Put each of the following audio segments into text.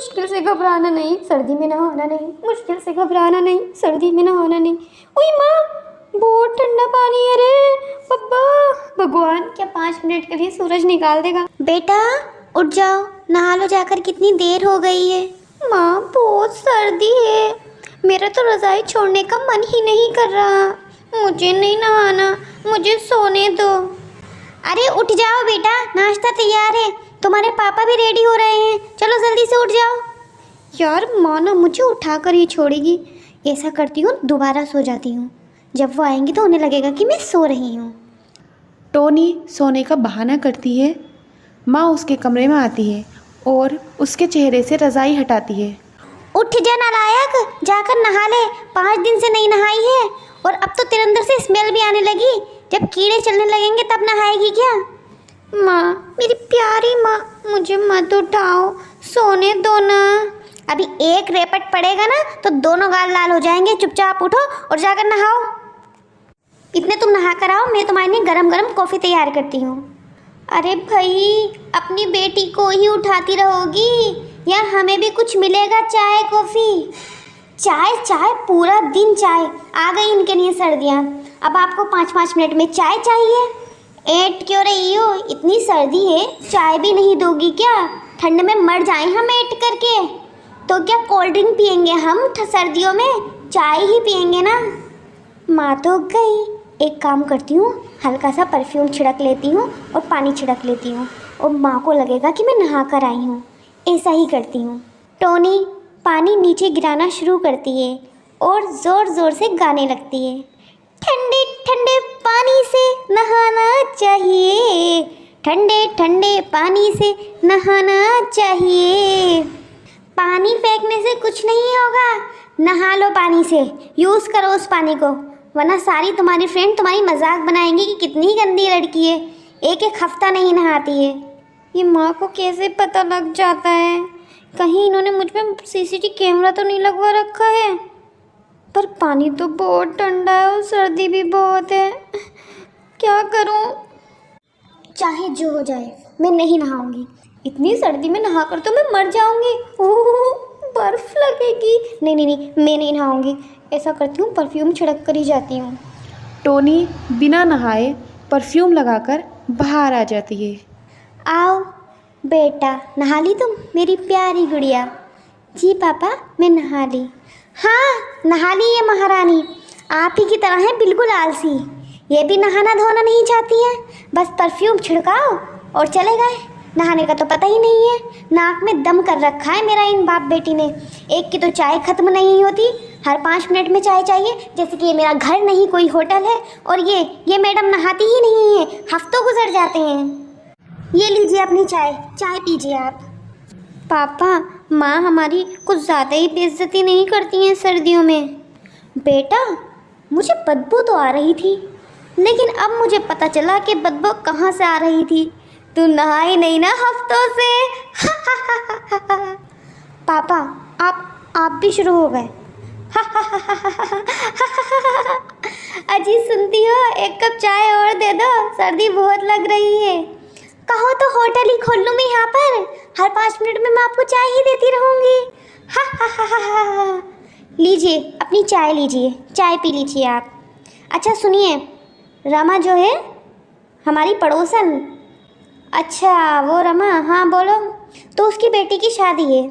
मुश्किल से घबराना नहीं, सर्दी में नहाना नहीं, मुश्किल से घबराना नहीं, सर्दी में नहाना नहीं। ओए माँ, बहुत ठंडा पानी है रे। पप्पा, भगवान क्या 5 मिनट के लिए सूरज निकाल देगा। बेटा उठ जाओ, नहा लो जाकर, कितनी देर हो गई है। माँ बहुत सर्दी है, मेरा तो रज़ाई छोड़ने का मन ही नहीं कर रहा। मुझे नहीं नहाना, मुझे सोने दो। अरे उठ जाओ बेटा, नाश्ता तैयार है, तुम्हारे पापा भी रेडी हो रहे हैं, चलो जल्दी से उठ जाओ। यार माँ ना मुझे उठाकर ही छोड़ेगी। ऐसा करती हूँ, दोबारा सो जाती हूँ, जब वो आएंगी तो उन्हें लगेगा कि मैं सो रही हूँ। टोनी सोने का बहाना करती है। माँ उसके कमरे में आती है और उसके चेहरे से रज़ाई हटाती है। उठ जा नालायक, जाकर नहा ले, 5 दिन से नहीं नहाई है और अब तो तेरे अंदर से स्मेल भी आने लगी। जब कीड़े चलने लगेंगे तब नहाएगी क्या? माँ, मेरी प्यारी माँ, मुझे मत उठाओ, सोने दो ना। अभी एक रेपट पड़ेगा ना तो दोनों गाल लाल हो जाएंगे। चुपचाप उठो और जाकर नहाओ। इतने तुम नहा कर आओ, मैं तुम्हारे लिए गरम गरम कॉफ़ी तैयार करती हूँ। अरे भाई, अपनी बेटी को ही उठाती रहोगी या हमें भी कुछ मिलेगा? चाय कॉफ़ी? चाय चाय, पूरा दिन चाय। आ गई इनके लिए सर्दियाँ, अब आपको 5-5 मिनट में चाय चाहिए। ऐंठ क्यों रही हो? इतनी सर्दी है, चाय भी नहीं दोगी क्या? ठंड में मर जाएं हम ऐंठ करके। तो क्या कोल्ड ड्रिंक पियेंगे हम सर्दियों में? चाय ही पियेंगे ना। माँ तो गई, एक काम करती हूँ, हल्का सा परफ्यूम छिड़क लेती हूँ और पानी छिड़क लेती हूँ और माँ को लगेगा कि मैं नहा कर आई हूँ। ऐसा ही करती हूँ। टोनी पानी नीचे गिराना शुरू करती है और ज़ोर ज़ोर से गाने लगती है। ठंडे ठंडे पानी से नहाना चाहिए, ठंडे ठंडे पानी से नहाना चाहिए। पानी फेंकने से कुछ नहीं होगा, नहा लो पानी से, यूज़ करो उस पानी को, वरना सारी तुम्हारी फ्रेंड तुम्हारी मजाक बनाएंगी कि कितनी गंदी लड़की है, एक एक हफ्ता नहीं नहाती है। ये माँ को कैसे पता लग जाता है? कहीं इन्होंने मुझ पे सीसीटीवी कैमरा तो नहीं लगवा रखा है? पर पानी तो बहुत ठंडा है और सर्दी भी बहुत है, क्या करूँ? चाहे जो हो जाए, मैं नहीं नहाऊंगी। इतनी सर्दी में नहाकर तो मैं मर जाऊंगी। बर्फ लगेगी। नहीं नहीं नहीं, मैं नहीं नहाऊंगी। ऐसा करती हूँ, परफ्यूम छिड़क कर ही जाती हूँ। टोनी बिना नहाए परफ्यूम लगाकर बाहर आ जाती है। आओ बेटा, नहा ली तुम मेरी प्यारी गुड़िया? जी पापा, मैं नहा ली। हाँ नहा ली ये महारानी, आप ही की तरह है, बिल्कुल आलसी। ये भी नहाना धोना नहीं चाहती है, बस परफ्यूम छिड़काओ और चले गए। नहाने का तो पता ही नहीं है, नाक में दम कर रखा है मेरा इन बाप बेटी ने। एक की तो चाय खत्म नहीं होती, हर 5 मिनट में चाय चाहिए, जैसे कि ये मेरा घर नहीं कोई होटल है। और ये मैडम नहाती ही नहीं है, हफ्तों गुजर जाते हैं। ये लीजिए अपनी चाय, चाय पीजिए आप। पापा, माँ हमारी कुछ ज़्यादा ही बेइज्जती नहीं करती हैं सर्दियों में? बेटा मुझे बदबू तो आ रही थी, लेकिन अब मुझे पता चला कि बदबू कहाँ से आ रही थी। तू नहाई नहीं ना हफ्तों से। पापा आप भी शुरू हो गए। अजी सुनती हो, एक कप चाय और दे दो, सर्दी बहुत लग रही है। कहो तो होटल ही खोल लूँ मैं यहाँ पर, हर 5 मिनट में मैं आपको चाय ही देती रहूँगी। लीजिए अपनी चाय, लीजिए चाय पी लीजिए आप। अच्छा सुनिए, रमा जो है हमारी पड़ोसन, अच्छा वो रमा, हाँ बोलो। तो उसकी बेटी की शादी है,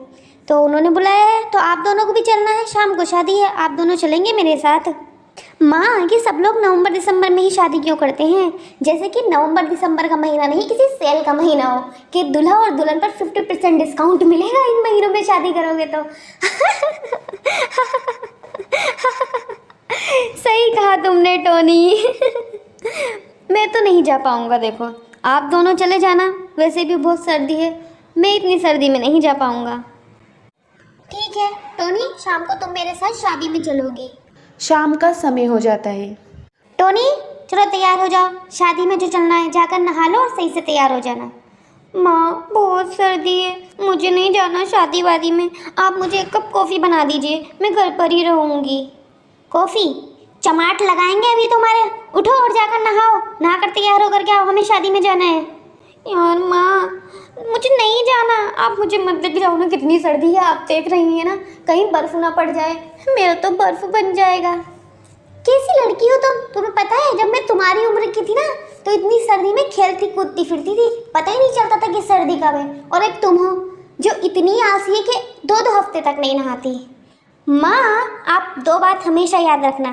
तो उन्होंने बुलाया है, तो आप दोनों को भी चलना है। शाम को शादी है, आप दोनों चलेंगे मेरे साथ। माँ ये सब लोग नवंबर दिसंबर में ही शादी क्यों करते हैं? जैसे कि नवंबर दिसंबर का महीना नहीं, किसी सेल का महीना हो कि दूल्हा और दुल्हन पर 50% डिस्काउंट मिलेगा इन महीनों में शादी करोगे तो। सही कहा तुमने टोनी। मैं तो नहीं जा पाऊँगा, देखो आप दोनों चले जाना, वैसे भी बहुत सर्दी है, मैं इतनी सर्दी में नहीं जा पाऊँगा। ठीक है टोनी, शाम को तुम मेरे साथ शादी में चलोगी। शाम का समय हो जाता है। टोनी चलो तैयार हो जाओ, शादी में जो चलना है जाकर नहा लो और सही से तैयार हो जाना। माँ बहुत सर्दी है, मुझे नहीं जाना शादी वादी में। आप मुझे 1 कप कॉफ़ी बना दीजिए, मैं घर पर ही रहूँगी। कॉफ़ी? चमाट लगाएंगे अभी तुम्हारे। उठो और जाकर नहाओ, नहा कर तैयार होकर के आओ, हमें शादी में जाना है। यार माँ, मुझे नहीं जाना, आप मुझे मत लेके जाओ ना, कितनी सर्दी है आप देख रही हैं ना, कहीं बर्फ़ ना पड़ जाए, मेरा तो बर्फ़ बन जाएगा। कैसी लड़की हो तुम? तुम्हें पता है जब मैं तुम्हारी उम्र की थी ना तो इतनी सर्दी में खेलती कूदती फिरती थी, पता ही नहीं चलता था कि सर्दी कब है। और एक तुम हो जो इतनी आलसी है कि 2-2 हफ्ते तक नहीं नहाती। माँ, आप 2 बात हमेशा याद रखना।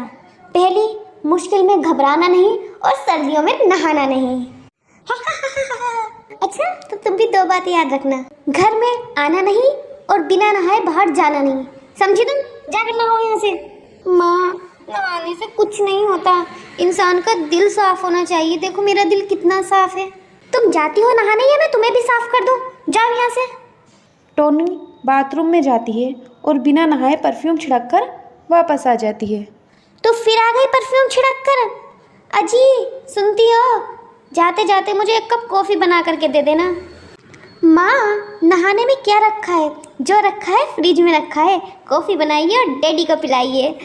पहली, मुश्किल में घबराना नहीं और सर्दियों में नहाना नहीं। अच्छा, तो तुम भी 2 बातें याद रखना, घर में आना नहीं और बिना नहाए बाहर जाना नहीं, समझी तुम? जाकर नहाओ यहाँ से। माँ, नहाने से कुछ नहीं होता, इंसान का दिल साफ होना चाहिए। देखो मेरा दिल कितना साफ है। तुम जाती हो नहाने या मैं तुम्हें भी साफ कर दूँ? जाओ यहाँ से। टोनी बाथरूम में जाती है और बिना नहाए परफ्यूम छिड़क कर वापस आ जाती है। तो फिर आ गई परफ्यूम छिड़क कर? अजी सुनती हो? जाते जाते मुझे 1 कप कॉफ़ी बना करके दे देना। माँ, नहाने में क्या रखा है? जो रखा है फ्रिज में रखा है, कॉफ़ी बनाइए और डैडी को पिलाइए।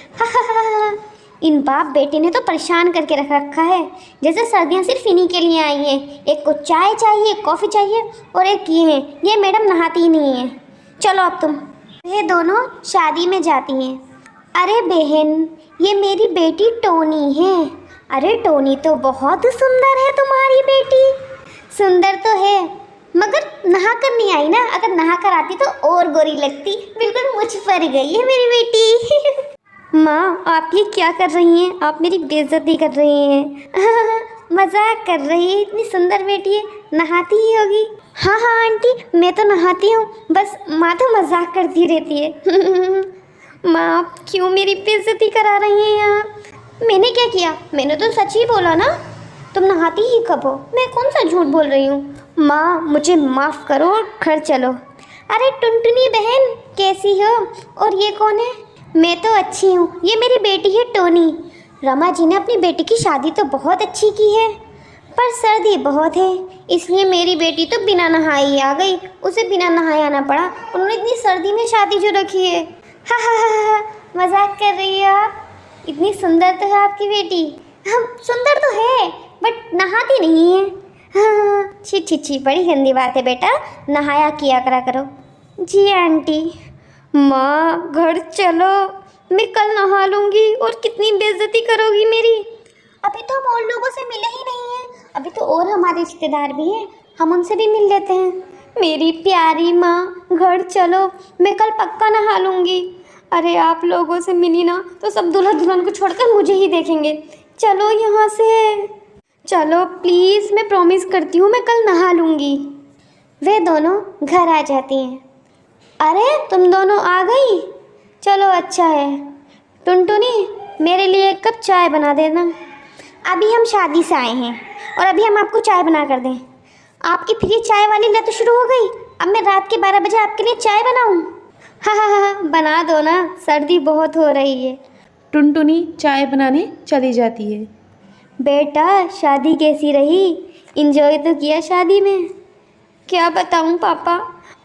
इन बाप बेटे ने तो परेशान करके रख रखा है, जैसे सर्दियाँ सिर्फ इन्हीं के लिए आई हैं। एक को चाय चाहिए, कॉफ़ी चाहिए, और एक ये है, ये मैडम नहाती ही नहीं है। चलो अब तुम। ये दोनों शादी में जाती हैं। अरे बहन, ये मेरी बेटी टोनी है। अरे टोनी तो बहुत सुंदर है तुम्हारी बेटी। सुंदर तो है मगर नहा कर नहीं आई ना, अगर नहा कर आती तो और गोरी लगती। बिल्कुल मुझ पर गई है मेरी बेटी। माँ, आप ये क्या कर रही हैं? आप मेरी बेइज्जती कर रही हैं। मजाक कर रही है, इतनी सुंदर बेटी है, नहाती ही होगी। हाँ हाँ आंटी, मैं तो नहाती हूँ, बस माँ तो मजाक करती रहती है। माँ, आप क्यों मेरी बेइज्जती करा रही हैं यहाँ? मैंने क्या किया? मैंने तो सच ही बोला ना। तुम नहाती ही कब हो? मैं कौन सा झूठ बोल रही हूँ? माँ, मुझे माफ़ करो और घर चलो। अरे टुनटुनी बहन, कैसी हो? और ये कौन है? मैं तो अच्छी हूँ, ये मेरी बेटी है टोनी। रमा जी ने अपनी बेटी की शादी तो बहुत अच्छी की है, पर सर्दी बहुत है, इसलिए मेरी बेटी तो बिना नहाए ही आ गई। उसे बिना नहाए आना पड़ा, उन्होंने इतनी सर्दी में शादी जो रखी है। हा, मजाक कर रही है आप? इतनी सुंदर तो है आपकी बेटी। हम सुंदर तो है बट नहाती नहीं है। हाँ, छी छी छी, बड़ी गंदी बात है बेटा, नहाया किया करा करो। जी आंटी। माँ, घर चलो, मैं कल नहा लूँगी। और कितनी बेइज्जती करोगी मेरी? अभी तो हम और लोगों से मिले ही नहीं हैं, अभी तो और हमारे रिश्तेदार भी हैं, हम उनसे भी मिल लेते हैं। मेरी प्यारी माँ, घर चलो, मैं कल पक्का नहा लूँगी। अरे आप लोगों से मिली ना तो सब दूल्हा दुल्हन को छोड़कर मुझे ही देखेंगे। चलो यहाँ से, चलो प्लीज़, मैं प्रॉमिस करती हूँ मैं कल नहा लूँगी। वे दोनों घर आ जाती हैं। अरे तुम दोनों आ गई, चलो अच्छा है। टुनटुनी, मेरे लिए 1 कप चाय बना देना। अभी हम शादी से आए हैं और अभी हम आपको चाय बना कर दें। आपकी फिर चाय वाली लत शुरू हो गई, अब मैं रात के 12 बजे आपके लिए चाय बनाऊं? हाँ, बना दो ना, सर्दी बहुत हो रही है। टुनटुनी चाय बनाने चली जाती है। बेटा, शादी कैसी रही? इंजॉय तो किया शादी में? क्या बताऊं पापा,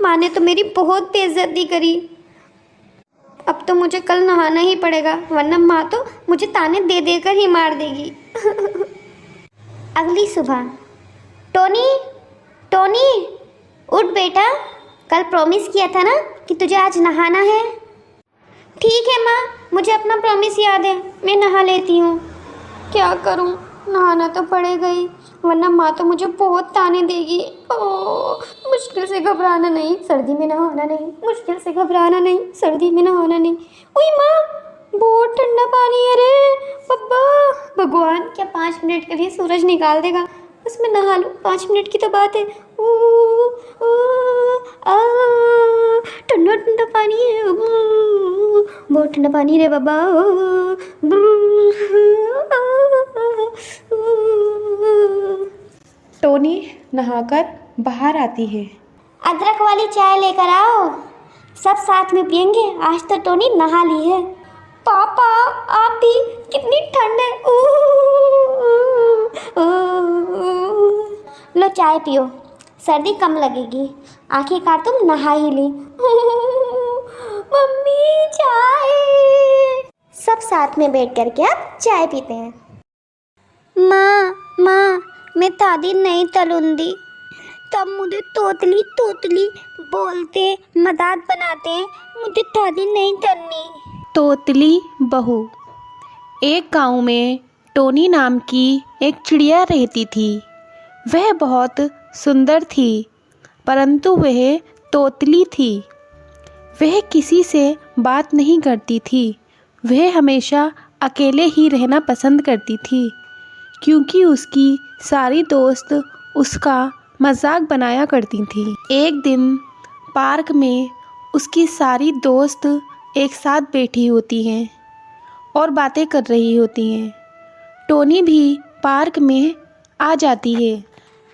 माँ ने तो मेरी बहुत बेइज्जती करी। अब तो मुझे कल नहाना ही पड़ेगा, वरना माँ तो मुझे ताने दे देकर ही मार देगी। अगली सुबह, टोनी टोनी उठ बेटा, कल प्रॉमिस किया था ना कि तुझे आज नहाना है। ठीक है माँ, मुझे अपना प्रॉमिस याद है, मैं नहा लेती हूँ। क्या करूँ, नहाना तो पड़ेगा ही, वरना माँ तो मुझे बहुत ताने देगी। ओह, मुश्किल से घबराना नहीं, सर्दी में नहाना नहीं, मुश्किल से घबराना नहीं, सर्दी में नहाना नहीं। ओए माँ, बहुत ठंडा पानी है रे पप्पा। भगवान, क्या 5 मिनट के लिए सूरज निकाल देगा, उसमें नहा लूँ। 5 मिनट की तो बात है। ठंडा ठंडा पानी है, बहुत ठंडा पानी रे बाबा। टोनी नहाकर बाहर आती है। अदरक वाली चाय लेकर आओ, सब साथ में पियेंगे। आज तो टोनी नहा ली है। पापा, आप भी, कितनी ठंड है। लो चाय पियो, सर्दी कम लगेगी, आखिरकार तुम नहा ही ली। मम्मी चाय। सब साथ में बैठ करके अब चाय पीते हैं। माँ, मैं तादी नहीं तलूंगी। तब मुझे तोतली तोतली बोलते, मजाक बनाते, मुझे शादी नहीं करनी। तोतली बहू। एक गांव में टोनी नाम की एक चिड़िया रहती थी। वह बहुत सुंदर थी, परंतु वह तोतली थी। वह किसी से बात नहीं करती थी। वह हमेशा अकेले ही रहना पसंद करती थी, क्योंकि उसकी सारी दोस्त उसका मजाक बनाया करती थी। एक दिन पार्क में उसकी सारी दोस्त एक साथ बैठी होती हैं और बातें कर रही होती हैं। टोनी भी पार्क में आ जाती है।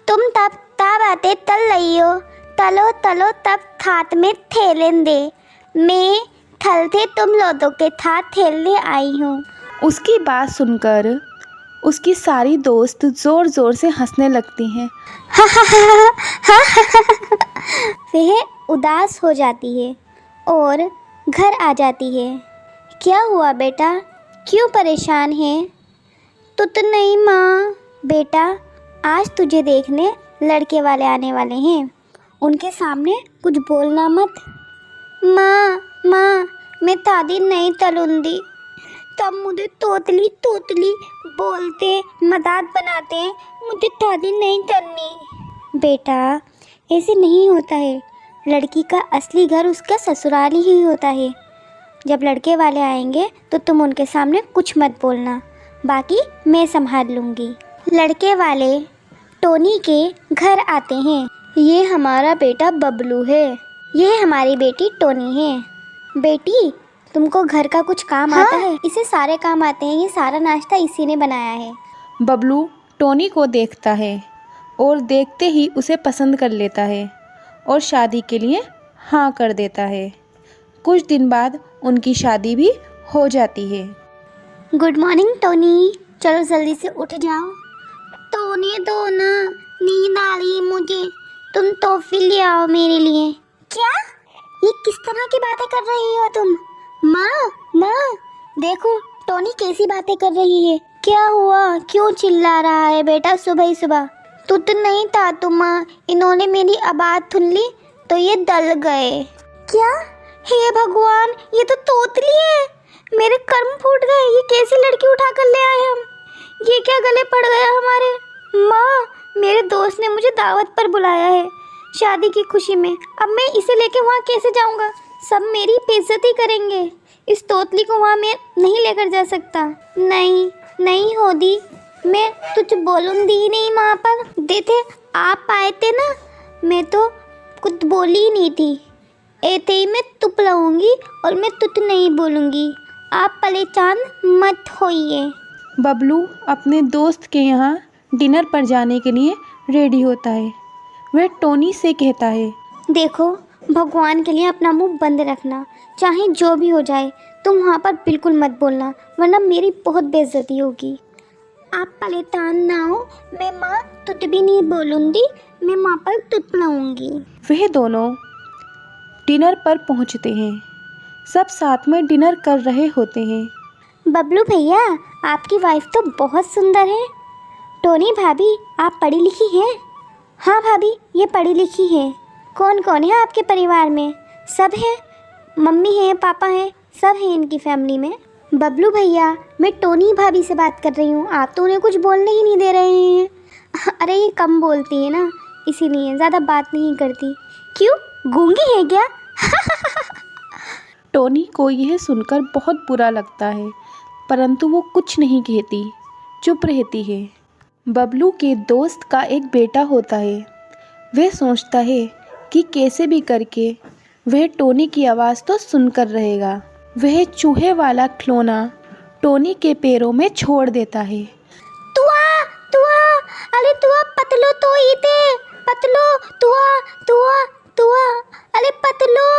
तुम तब बातें तल रही हो, तलो तलो तब खात में थेलें दे। मैं थल थे तुम लोगों के साथ खेलने आई हूँ। उसकी बात सुनकर उसकी सारी दोस्त ज़ोर ज़ोर से हंसने लगती हैं। वह उदास हो जाती है और घर आ जाती है। क्या हुआ बेटा, क्यों परेशान है? तो नहीं माँ। बेटा, आज तुझे देखने लड़के वाले आने वाले हैं, उनके सामने कुछ बोलना मत। माँ मैं शादी नहीं तलूंगी। तब मुझे तोतली तोतली बोलते, मजाक बनाते, मुझे शादी नहीं करनी। बेटा, ऐसे नहीं होता है। लड़की का असली घर उसका ससुराल ही होता है। जब लड़के वाले आएंगे तो तुम उनके सामने कुछ मत बोलना, बाकी मैं संभाल लूँगी। लड़के वाले टोनी के घर आते हैं। ये हमारा बेटा बबलू है, ये हमारी बेटी टोनी है। बेटी, तुमको घर का कुछ काम आता है? इसे सारे काम आते हैं, ये सारा नाश्ता इसी ने बनाया है। बबलू टोनी को देखता है और देखते ही उसे पसंद कर लेता है और शादी के लिए हाँ कर देता है। कुछ दिन बाद उनकी शादी भी हो जाती है। गुड मॉर्निंग टोनी, चलो जल्दी से उठ जाओ। टोनी दो ना, नींद आ रही है मुझे, तुम टॉफी ले आओ मेरे लिए। क्या? ये किस तरह की बातें कर रही हो तुम? माँ देखो टोनी कैसी बातें कर रही है। क्या हुआ, क्यों चिल्ला रहा है बेटा सुबह ही सुबह? तू तो नहीं था तुम माँ, इन्होंने मेरी आवाज़ सुन ली तो ये डर गए। क्या? हे भगवान, ये तो तोतली है। मेरे कर्म फूट गए। ये कैसी लड़की उठा कर ले आए हम? ये क्या गले पड़ गया हमारे? माँ, मेरे दोस्त ने मुझे दावत पर बुलाया है शादी की खुशी में। अब मैं इसे लेके वहाँ कैसे जाऊँगा? सब मेरी बेइज्जती करेंगे। इस तोतली को वहाँ मैं नहीं लेकर जा सकता। नहीं होदी, मैं तुझ बोलूँगी ही नहीं वहाँ पर। देखे आप आए थे ना, मैं तो कुछ बोली ही नहीं थी। ऐसे ही मैं तुप लाऊंगी और मैं तुझ नहीं बोलूँगी। आप परेशान मत होइए। बबलू अपने दोस्त के यहाँ डिनर पर जाने के लिए रेडी होता है। वह टोनी से कहता है, देखो, भगवान के लिए अपना मुंह बंद रखना, चाहे जो भी हो जाए। तुम वहाँ पर बिल्कुल मत बोलना, वरना मेरी बहुत बेइज्जती होगी। आप परेशान ना हो, मैं माँ तुझ भी नहीं बोलूँगी, मैं माँ पर तुझ लाऊंगी। वह दोनों डिनर पर पहुँचते हैं। सब साथ में डिनर कर रहे होते हैं। बबलू भैया, आपकी वाइफ तो बहुत सुंदर है। टोनी भाभी, आप पढ़ी लिखी हैं? हाँ भाभी, ये पढ़ी लिखी है। कौन कौन है आपके परिवार में? सब हैं, मम्मी हैं, पापा हैं, सब हैं इनकी फैमिली में। बबलू भैया, मैं टोनी भाभी से बात कर रही हूँ, आप तो उन्हें कुछ बोलने ही नहीं दे रहे हैं। अरे ये कम बोलती है ना, इसीलिए ज़्यादा बात नहीं करती। क्यों, गूंगी है क्या? टोनी को यह सुनकर बहुत बुरा लगता है, परंतु वो कुछ नहीं कहती, चुप रहती है। बबलू के दोस्त का एक बेटा होता है। वह सोचता है कि कैसे भी करके वह टोनी की आवाज़ तो सुनकर रहेगा। वह चूहे वाला खिलौना टोनी के पैरों में छोड़ देता है। तुआ तुआ, अरे तुआ पतलो तो इते, पतलो तुआ तुआ तुआ, अरे पतलो।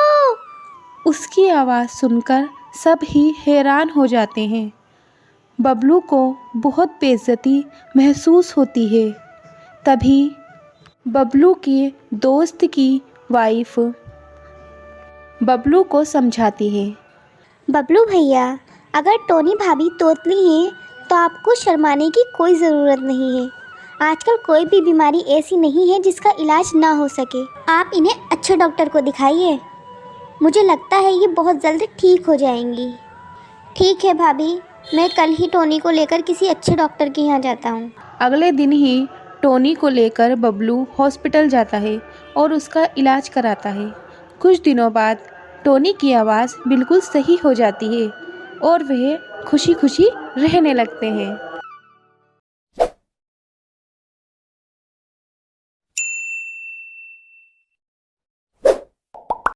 उसकी आवाज़ सुनकर सब ही हैरान हो जाते हैं। बबलू को बहुत बेइज्जती महसूस होती है। तभी बबलू के दोस्त की वाइफ बबलू को समझाती है। बबलू भैया, अगर टोनी भाभी तोतली हैं तो आपको शर्माने की कोई ज़रूरत नहीं है। आजकल कोई भी बीमारी ऐसी नहीं है जिसका इलाज ना हो सके। आप इन्हें अच्छे डॉक्टर को दिखाइए। मुझे लगता है ये बहुत जल्द ठीक हो जाएंगी। ठीक है भाभी, मैं कल ही टोनी को लेकर किसी अच्छे डॉक्टर के यहाँ जाता हूँ। अगले दिन ही टोनी को लेकर बबलू हॉस्पिटल जाता है और उसका इलाज कराता है। कुछ दिनों बाद टोनी की आवाज़ बिल्कुल सही हो जाती है और वह खुशी खुशी रहने लगते हैं।